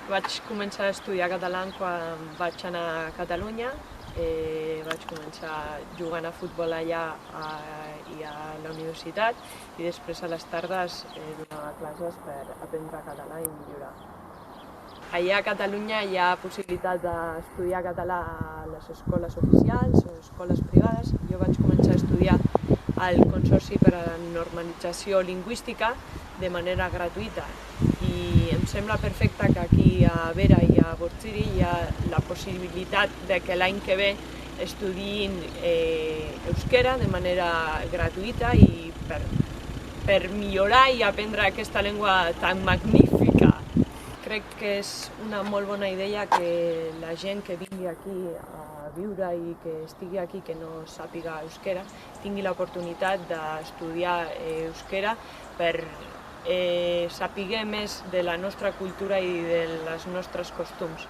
Vaig començar a estudiar català quan vaig anar a Catalunya. Vaig començar jugant a futbol allà i a la universitat, i després a les tardes donava classes per aprendre català i millorar. Allà a Catalunya hi ha possibilitat d'estudiar català a les escoles oficials o escoles privades. Jo vaig començar a estudiar al Consorci per a la Normalització Lingüística de manera gratuïta, i em sembla perfecte que aquí a Vera i a Bortziri hi ha la possibilitat de que l'any que ve estudiïn euskera de manera gratuïta i per millorar i aprendre aquesta llengua tan magnífica. Crec que és una molt bona idea que la gent que vingui aquí a viure i que estigui aquí que no sàpiga euskera tingui l'oportunitat d'estudiar euskera per saber més de la nostra cultura i dels nostres costums.